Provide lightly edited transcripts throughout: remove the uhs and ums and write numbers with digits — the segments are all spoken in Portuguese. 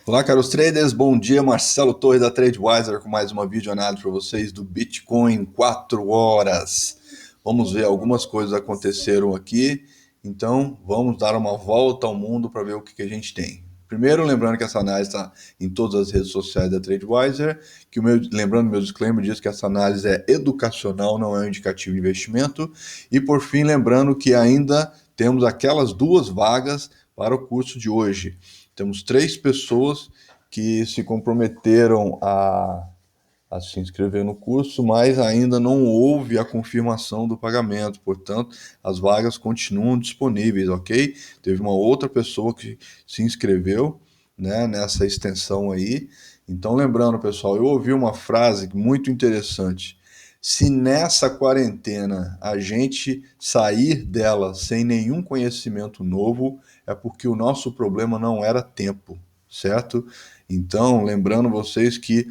Olá, caros traders, bom dia. Marcelo Torres da TradeWiser com mais uma videoanálise para vocês do Bitcoin em 4 horas. Vamos ver, algumas coisas aconteceram aqui, então vamos dar uma volta ao mundo para ver o que a gente tem. Primeiro, lembrando que essa análise está em todas as redes sociais da TradeWiser, lembrando meu disclaimer diz que essa análise é educacional, não é um indicativo de investimento. E por fim, lembrando que ainda temos aquelas duas vagas para o curso de hoje. Temos 3 pessoas que se comprometeram a se inscrever no curso, mas ainda não houve a confirmação do pagamento, portanto, as vagas continuam disponíveis, ok? Teve uma outra pessoa que se inscreveu, né, nessa extensão aí. Então, lembrando, pessoal, eu ouvi uma frase muito interessante. Se nessa quarentena a gente sair dela sem nenhum conhecimento novo, é porque o nosso problema não era tempo, certo? Então, lembrando vocês que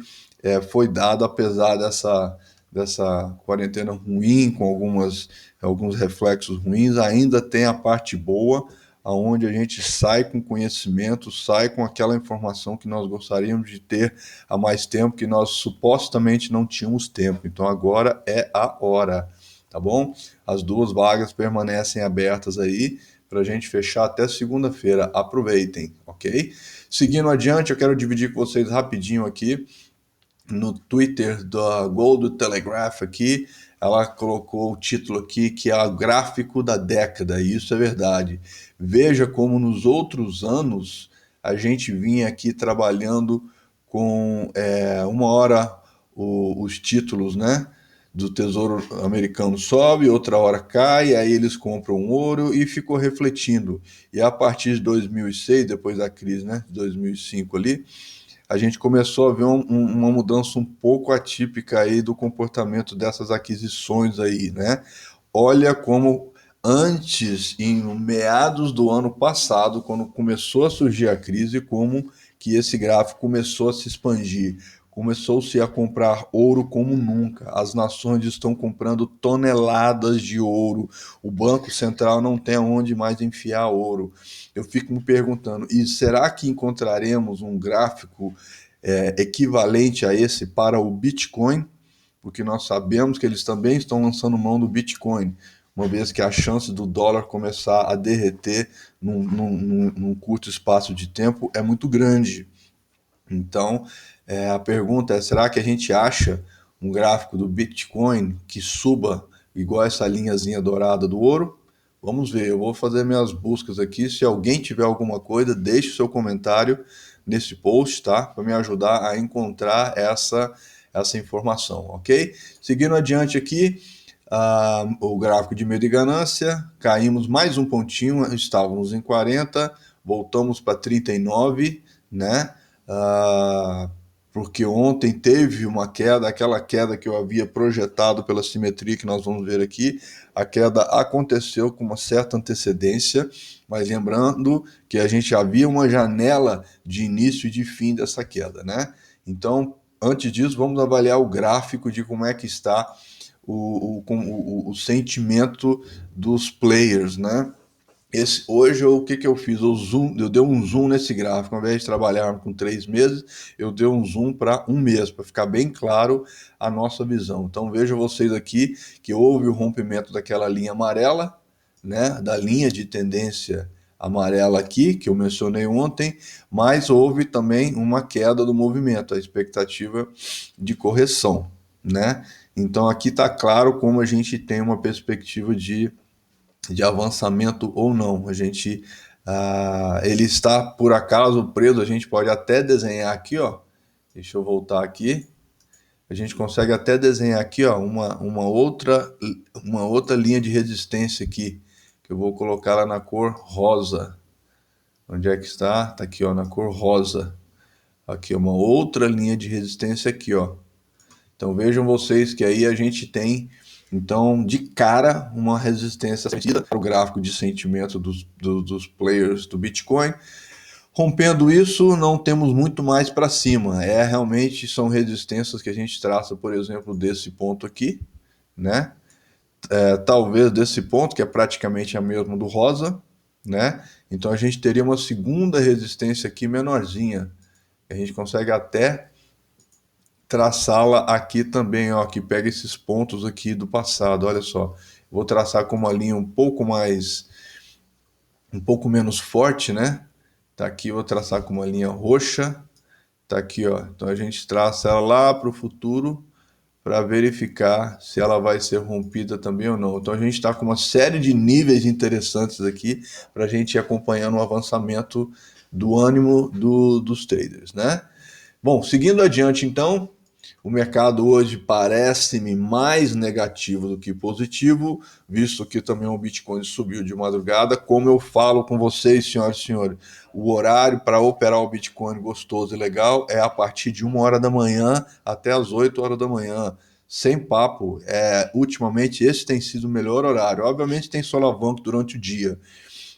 foi dado, apesar dessa quarentena ruim, com alguns reflexos ruins, ainda tem a parte boa, aonde a gente sai com conhecimento, sai com aquela informação que nós gostaríamos de ter há mais tempo, que nós supostamente não tínhamos tempo. Então agora é a hora, tá bom? As duas vagas permanecem abertas aí para a gente fechar até segunda-feira. Aproveitem, ok? Seguindo adiante, eu quero dividir com vocês rapidinho aqui no Twitter da Gold Telegraph aqui, ela colocou o título aqui que é o gráfico da década, e isso é verdade. Veja como nos outros anos a gente vinha aqui trabalhando com uma hora os títulos, né? Do Tesouro Americano sobe, outra hora cai, aí eles compram ouro e ficou refletindo. E a partir de 2006, depois da crise, né, de 2005 ali, a gente começou a ver uma mudança um pouco atípica aí do comportamento dessas aquisições aí, né? Olha como antes, em meados do ano passado, quando começou a surgir a crise, como que esse gráfico começou a se expandir. Começou-se a comprar ouro como nunca. As nações estão comprando toneladas de ouro. O Banco Central não tem aonde mais enfiar ouro. Eu fico me perguntando, e será que encontraremos um gráfico equivalente a esse para o Bitcoin? Porque nós sabemos que eles também estão lançando mão do Bitcoin, uma vez que a chance do dólar começar a derreter num curto espaço de tempo é muito grande. Então, a pergunta é: será que a gente acha um gráfico do Bitcoin que suba igual essa linhazinha dourada do ouro? Vamos ver, eu vou fazer minhas buscas aqui. Se alguém tiver alguma coisa, deixe o seu comentário nesse post, tá? Para me ajudar a encontrar essa informação, ok? Seguindo adiante aqui, o gráfico de medo e ganância, caímos mais um pontinho, estávamos em 40, voltamos para 39, né? Ah, porque ontem teve uma queda, aquela queda que eu havia projetado pela simetria que nós vamos ver aqui, a queda aconteceu com uma certa antecedência, mas lembrando que a gente havia uma janela de início e de fim dessa queda, né? Então, antes disso, vamos avaliar o gráfico de como é que está o sentimento dos players, né? Hoje o que eu fiz? Eu dei um zoom nesse gráfico. Ao invés de trabalhar com 3 meses, eu dei um zoom para um mês, para ficar bem claro a nossa visão. Então vejam vocês aqui que houve o rompimento daquela linha amarela, né? Da linha de tendência amarela aqui, que eu mencionei ontem, mas houve também uma queda do movimento, a expectativa de correção, né? Então aqui está claro como a gente tem uma perspectiva de avançamento ou não. Ele está por acaso preso, a gente pode até desenhar aqui, ó. Deixa eu voltar aqui. A gente consegue até desenhar aqui, ó, uma outra linha de resistência aqui, que eu vou colocar lá na cor rosa. Onde é que está? Está aqui, ó, na cor rosa. Aqui, uma outra linha de resistência aqui, ó. Então vejam vocês que aí a gente tem, então, de cara, uma resistência sentida para o gráfico de sentimento dos players do Bitcoin. Rompendo isso, não temos muito mais para cima. Realmente são resistências que a gente traça, por exemplo, desse ponto aqui, né? Talvez desse ponto, que é praticamente a mesma do rosa, né? Então a gente teria uma segunda resistência aqui menorzinha. A gente consegue até traçá-la aqui também, ó, que pega esses pontos aqui do passado, olha só. Vou traçar com uma linha um pouco menos forte, né? Tá aqui, eu vou traçar com uma linha roxa, tá aqui, ó. Então a gente traça ela lá para o futuro para verificar se ela vai ser rompida também ou não. Então a gente está com uma série de níveis interessantes aqui para a gente ir acompanhando o avançamento do ânimo dos traders, né? Bom, seguindo adiante então, o mercado hoje parece-me mais negativo do que positivo, visto que também o Bitcoin subiu de madrugada. Como eu falo com vocês, senhoras e senhores, o horário para operar o Bitcoin gostoso e legal é a partir de 1 hora da manhã até as 8 horas da manhã. Sem papo, ultimamente esse tem sido o melhor horário. Obviamente tem solavanco durante o dia,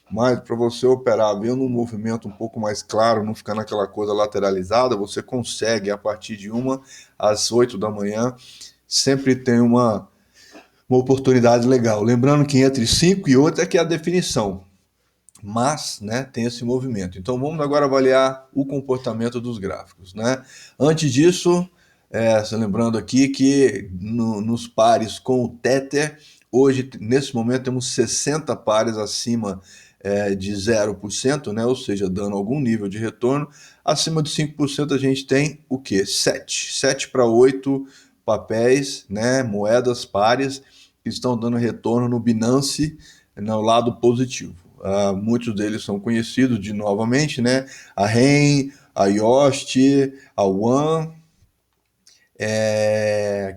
mas para você operar vendo um movimento um pouco mais claro, não ficar naquela coisa lateralizada, você consegue a partir de 1 às 8 da manhã, sempre tem uma oportunidade legal. Lembrando que entre 5 e 8 é que é a definição, mas né, tem esse movimento. Então vamos agora avaliar o comportamento dos gráficos. Né? Antes disso, lembrando aqui que nos pares com o Tether, hoje, nesse momento, temos 60 pares acima de 0%, né? Ou seja, dando algum nível de retorno. Acima de 5% a gente tem o quê? 7 para 8 papéis, né? Moedas pares que estão dando retorno no Binance, no lado positivo. Muitos deles são conhecidos de novamente, né? A REN, a Yost, a One,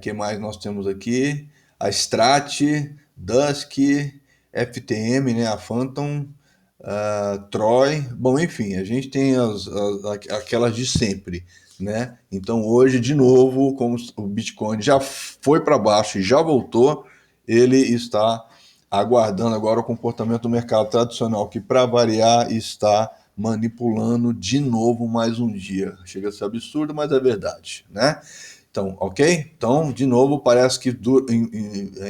que mais nós temos aqui? A Strat, Dusk, FTM, né? A Phantom, Troy. Bom, enfim, a gente tem aquelas de sempre, né? Então hoje, de novo, como o Bitcoin já foi para baixo e já voltou, ele está aguardando agora o comportamento do mercado tradicional, que para variar está manipulando de novo mais um dia. Chega a ser absurdo, mas é verdade, né? Então, ok? Então, de novo, parece que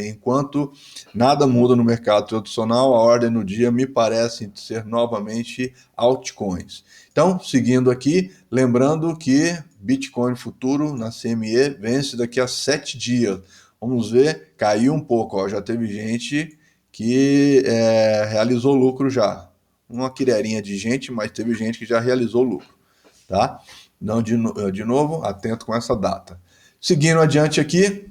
enquanto nada muda no mercado tradicional, a ordem no dia me parece ser novamente altcoins. Então, seguindo aqui, lembrando que Bitcoin futuro na CME vence daqui a 7 dias. Vamos ver, caiu um pouco, ó, já teve gente que realizou lucro já. Uma quirerinha de gente, mas teve gente que já realizou lucro, tá? Então, de novo, atento com essa data. Seguindo adiante aqui,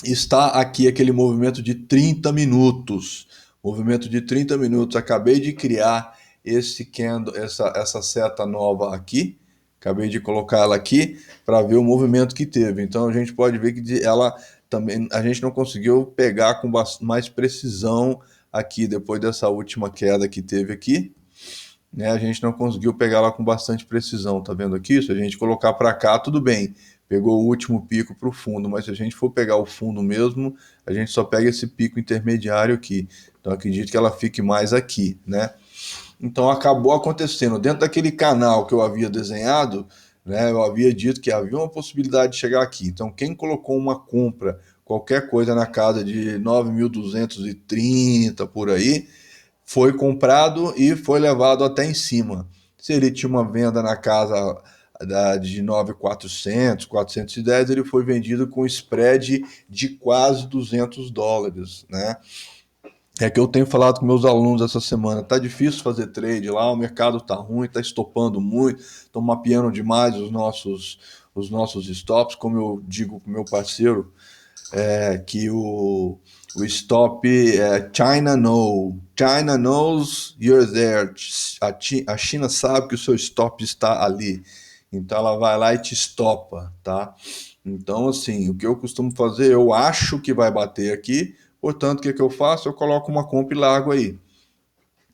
está aqui aquele movimento de 30 minutos. Movimento de 30 minutos. Acabei de criar esse candle, essa seta nova aqui. Acabei de colocar ela aqui para ver o movimento que teve. Então a gente pode ver que ela também a gente não conseguiu pegar com mais precisão aqui depois dessa última queda que teve aqui. Né, a gente não conseguiu pegar ela com bastante precisão, tá vendo aqui? Se a gente colocar para cá, tudo bem, pegou o último pico para o fundo, mas se a gente for pegar o fundo mesmo, a gente só pega esse pico intermediário aqui. Então acredito que ela fique mais aqui, né? Então acabou acontecendo dentro daquele canal que eu havia desenhado, né? Eu havia dito que havia uma possibilidade de chegar aqui. Então quem colocou uma compra, qualquer coisa na casa de 9.230 por aí, foi comprado e foi levado até em cima. Se ele tinha uma venda na casa de 9.400, 410, ele foi vendido com spread de quase $200, né? É que eu tenho falado com meus alunos essa semana, tá difícil fazer trade lá, o mercado tá ruim, tá estopando muito, estão mapeando demais os nossos stops, como eu digo com meu parceiro, que o stop é China know. China knows you're there. A China sabe que o seu stop está ali. Então ela vai lá e te estopa, tá? Então, assim, o que eu costumo fazer, eu acho que vai bater aqui, portanto, o que eu faço? Eu coloco uma comp e largo aí.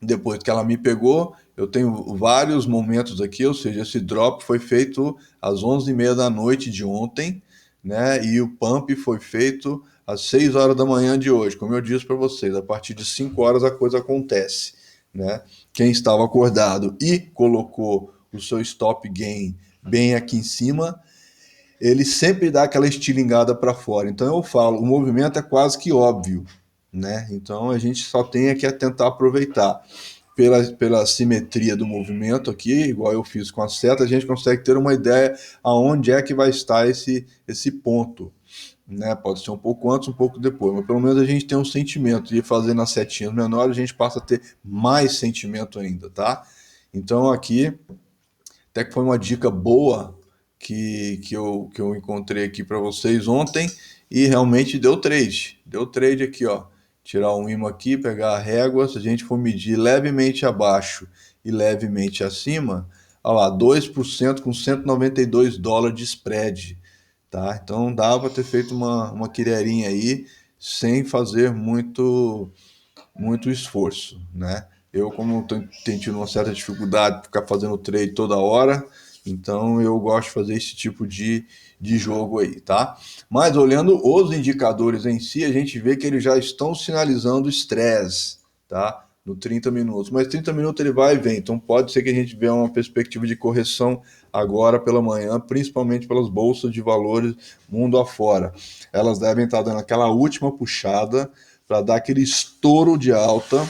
Depois que ela me pegou, eu tenho vários momentos aqui, ou seja, esse drop foi feito às 11h30 da noite de ontem, né? E o pump foi feito às 6 horas da manhã de hoje. Como eu disse para vocês, a partir de 5 horas a coisa acontece, né? Quem estava acordado e colocou o seu stop gain bem aqui em cima, ele sempre dá aquela estilingada para fora. Então eu falo, o movimento é quase que óbvio, né? Então a gente só tem aqui a tentar aproveitar. pela simetria do movimento aqui, igual eu fiz com a seta, a gente consegue ter uma ideia aonde é que vai estar esse ponto, né? Pode ser um pouco antes, um pouco depois, mas pelo menos a gente tem um sentimento. E fazendo as setinhas menores, a gente passa a ter mais sentimento ainda, tá? Então aqui, até que foi uma dica boa que eu encontrei aqui para vocês ontem e realmente deu trade. Deu trade aqui, ó. Tirar um imã aqui, pegar a régua, se a gente for medir levemente abaixo e levemente acima, olha lá, 2% com US$ 192 de spread, tá? Então dá para ter feito uma quirerinha aí sem fazer muito esforço, né? Eu, como tenho tido uma certa dificuldade de ficar fazendo trade toda hora, então eu gosto de fazer esse tipo de jogo aí, tá? Mas olhando os indicadores em si, a gente vê que eles já estão sinalizando estresse, tá? No 30 minutos. Mas 30 minutos ele vai e vem, então pode ser que a gente veja uma perspectiva de correção agora pela manhã, principalmente pelas bolsas de valores mundo afora. Elas devem estar dando aquela última puxada para dar aquele estouro de alta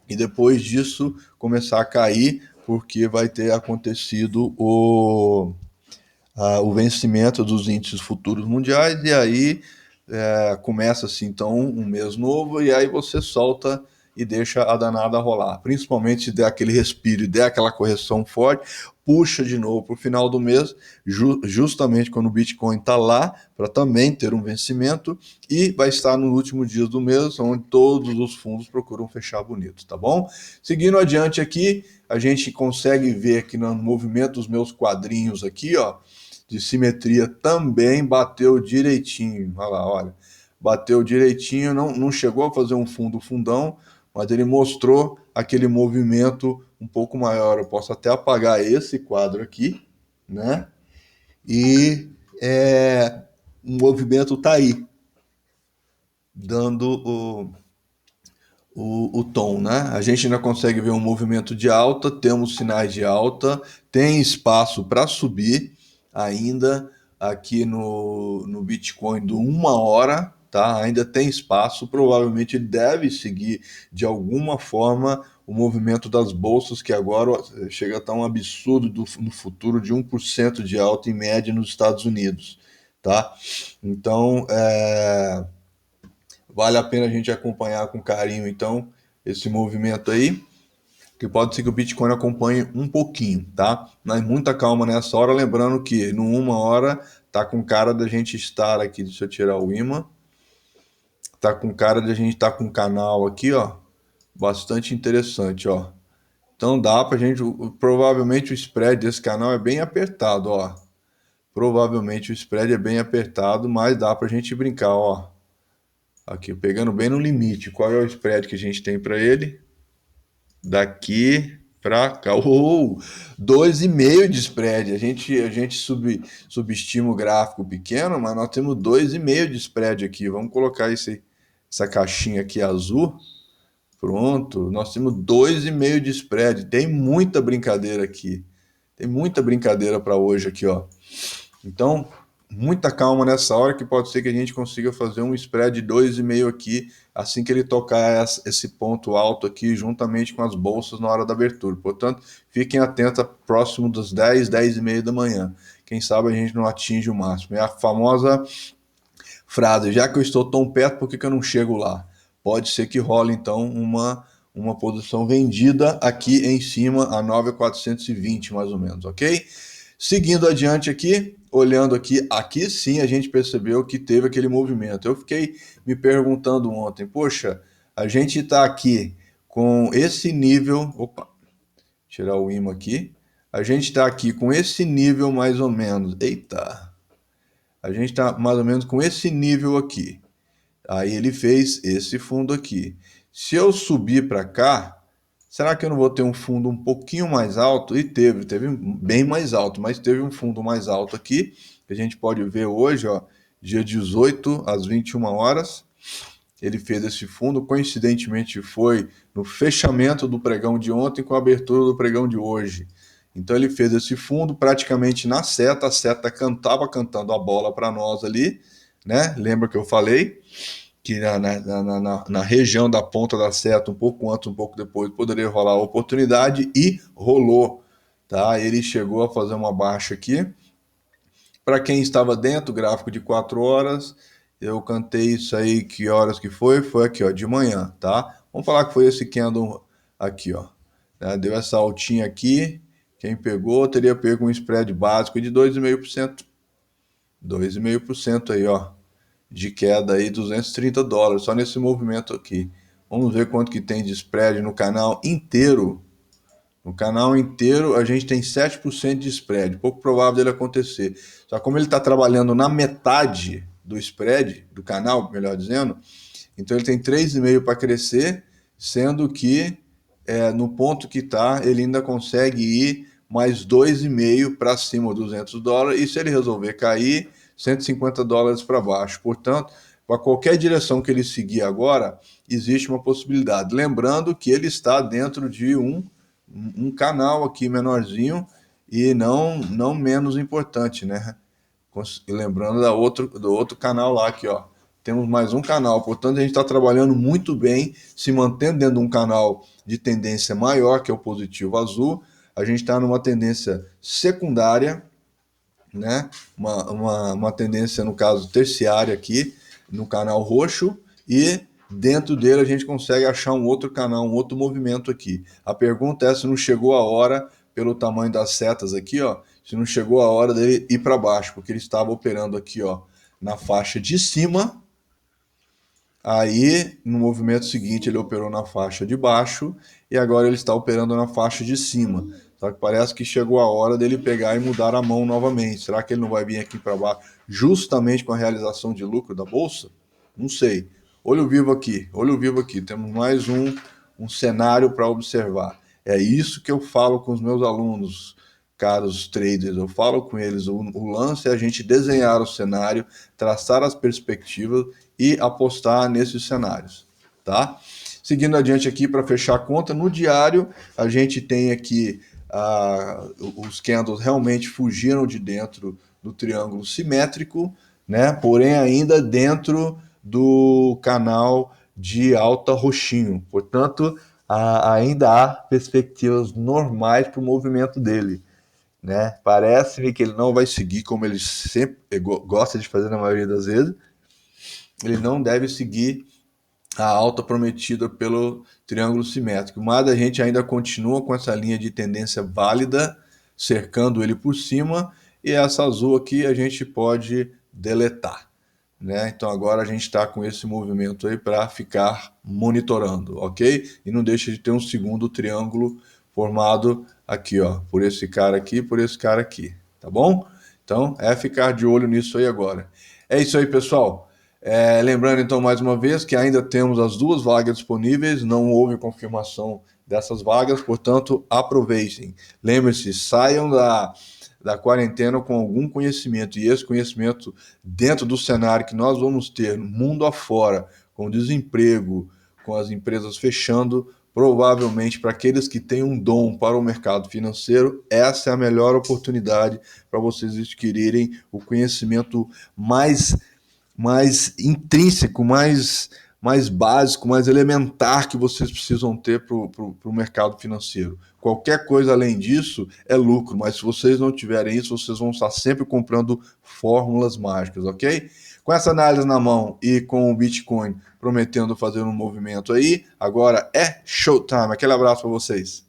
e depois disso começar a cair, porque vai ter acontecido o vencimento dos índices futuros mundiais, e aí começa-se então um mês novo, e aí você solta e deixa a danada rolar. Principalmente se der aquele respiro e der aquela correção forte, puxa de novo para o final do mês, justamente quando o Bitcoin está lá, para também ter um vencimento, e vai estar no último dia do mês, onde todos os fundos procuram fechar bonito, tá bom? Seguindo adiante aqui, a gente consegue ver aqui no movimento dos meus quadrinhos aqui, ó, de simetria também bateu direitinho. Olha lá, olha. Bateu direitinho, não chegou a fazer um fundão, mas ele mostrou aquele movimento um pouco maior. Eu posso até apagar esse quadro aqui, né? E o movimento tá aí, dando o tom, né? A gente ainda consegue ver um movimento de alta, temos sinais de alta, tem espaço para subir ainda aqui no Bitcoin do 1 hora, tá? Ainda tem espaço, provavelmente deve seguir de alguma forma o movimento das bolsas, que agora chega a estar um absurdo no futuro de 1% de alta em média nos Estados Unidos, tá? Então, vale a pena a gente acompanhar com carinho, então, esse movimento aí, que pode ser que o Bitcoin acompanhe um pouquinho, tá? Mas muita calma nessa hora, lembrando que no 1 hora tá com cara da gente estar aqui, deixa eu tirar o imã, tá com cara de a gente estar com um canal aqui, ó, bastante interessante, ó. Então dá pra gente, provavelmente o spread desse canal é bem apertado, ó. Provavelmente o spread é bem apertado, mas dá pra gente brincar, ó. Aqui, pegando bem no limite. Qual é o spread que a gente tem para ele? Daqui para cá. 2,5 de spread. A gente subestima o gráfico pequeno, mas nós temos 2,5 de spread aqui. Vamos colocar essa caixinha aqui azul. Pronto, nós temos 2,5 de spread. Tem muita brincadeira aqui. Tem muita brincadeira para hoje aqui, ó. Então, muita calma nessa hora, que pode ser que a gente consiga fazer um spread de 2,5 aqui, assim que ele tocar esse ponto alto aqui, juntamente com as bolsas na hora da abertura. Portanto, fiquem atentos próximo das 10, 10:30 da manhã. Quem sabe a gente não atinge o máximo. É a famosa frase, já que eu estou tão perto, por que eu não chego lá? Pode ser que role, então, uma posição vendida aqui em cima, a 9.420, mais ou menos, ok? Seguindo adiante aqui, olhando aqui sim a gente percebeu que teve aquele movimento. Eu fiquei me perguntando ontem, poxa, a gente está aqui com esse nível, opa, tirar o imã aqui, a gente está aqui com esse nível mais ou menos, eita, a gente está mais ou menos com esse nível aqui. Aí ele fez esse fundo aqui. Se eu subir para cá, será que eu não vou ter um fundo um pouquinho mais alto? E teve bem mais alto, mas teve um fundo mais alto aqui, que a gente pode ver hoje, ó, dia 18 às 21 horas. Ele fez esse fundo, coincidentemente foi no fechamento do pregão de ontem com a abertura do pregão de hoje. Então ele fez esse fundo praticamente na seta, a seta estava cantando a bola para nós ali, né? Lembra que eu falei? que na região da ponta da seta, um pouco antes, um pouco depois, poderia rolar a oportunidade e rolou, tá? Ele chegou a fazer uma baixa aqui. Para quem estava dentro, gráfico de 4 horas, eu cantei isso aí, que horas que foi? Foi aqui, ó, de manhã, tá? Vamos falar que foi esse candle aqui, ó. Né? Deu essa altinha aqui, quem pegou teria pego um spread básico de 2,5%. 2,5% aí, ó, de queda aí, $230, só nesse movimento aqui. Vamos ver quanto que tem de spread no canal inteiro. No canal inteiro, a gente tem 7% de spread, pouco provável dele acontecer. Só que como ele está trabalhando na metade do spread, do canal, melhor dizendo, então ele tem 3,5% para crescer, sendo que no ponto que está, ele ainda consegue ir mais 2,5% para cima, $200, e se ele resolver cair, $150 para baixo. Portanto, para qualquer direção que ele seguir agora, existe uma possibilidade. Lembrando que ele está dentro de um canal aqui menorzinho e não menos importante, né? E lembrando do outro canal lá aqui, ó. Temos mais um canal, portanto a gente está trabalhando muito bem, se mantendo dentro de um canal de tendência maior, que é o positivo azul. A gente está numa tendência secundária, né? Uma tendência, no caso, terciária aqui, no canal roxo, e dentro dele a gente consegue achar um outro canal, um outro movimento aqui. A pergunta é se não chegou a hora, pelo tamanho das setas aqui, ó, se não chegou a hora dele ir para baixo, porque ele estava operando aqui, ó, na faixa de cima. Aí, no movimento seguinte, ele operou na faixa de baixo e agora ele está operando na faixa de cima. Só que parece que chegou a hora dele pegar e mudar a mão novamente. Será que ele não vai vir aqui para baixo justamente com a realização de lucro da bolsa? Não sei. Olho vivo aqui, olho vivo aqui. Temos mais um cenário para observar. É isso que eu falo com os meus alunos, caros traders. Eu falo com eles, o lance é a gente desenhar o cenário, traçar as perspectivas e apostar nesses cenários, tá? Seguindo adiante aqui para fechar a conta, no diário a gente tem aqui os candles realmente fugiram de dentro do triângulo simétrico, né? Porém ainda dentro do canal de alta roxinho. Portanto, ainda há perspectivas normais para o movimento dele, né? Parece-me que ele não vai seguir como ele sempre gosta de fazer na maioria das vezes. Ele não deve seguir a alta prometida pelo triângulo simétrico, mas a gente ainda continua com essa linha de tendência válida, cercando ele por cima, e essa azul aqui a gente pode deletar, né? Então agora a gente está com esse movimento aí para ficar monitorando, ok? E não deixa de ter um segundo triângulo formado aqui, ó, por esse cara aqui, por esse cara aqui, tá bom? Então é ficar de olho nisso aí agora. É isso aí, pessoal. Lembrando então mais uma vez que ainda temos as 2 vagas disponíveis, não houve confirmação dessas vagas, portanto aproveitem. Lembre-se, saiam da quarentena com algum conhecimento, e esse conhecimento dentro do cenário que nós vamos ter mundo afora, com desemprego, com as empresas fechando, provavelmente para aqueles que têm um dom para o mercado financeiro, essa é a melhor oportunidade para vocês adquirirem o conhecimento mais intrínseco, mais básico, mais elementar que vocês precisam ter para o mercado financeiro. Qualquer coisa além disso é lucro, mas se vocês não tiverem isso, vocês vão estar sempre comprando fórmulas mágicas, ok? Com essa análise na mão e com o Bitcoin prometendo fazer um movimento aí, agora é showtime. Aquele abraço para vocês.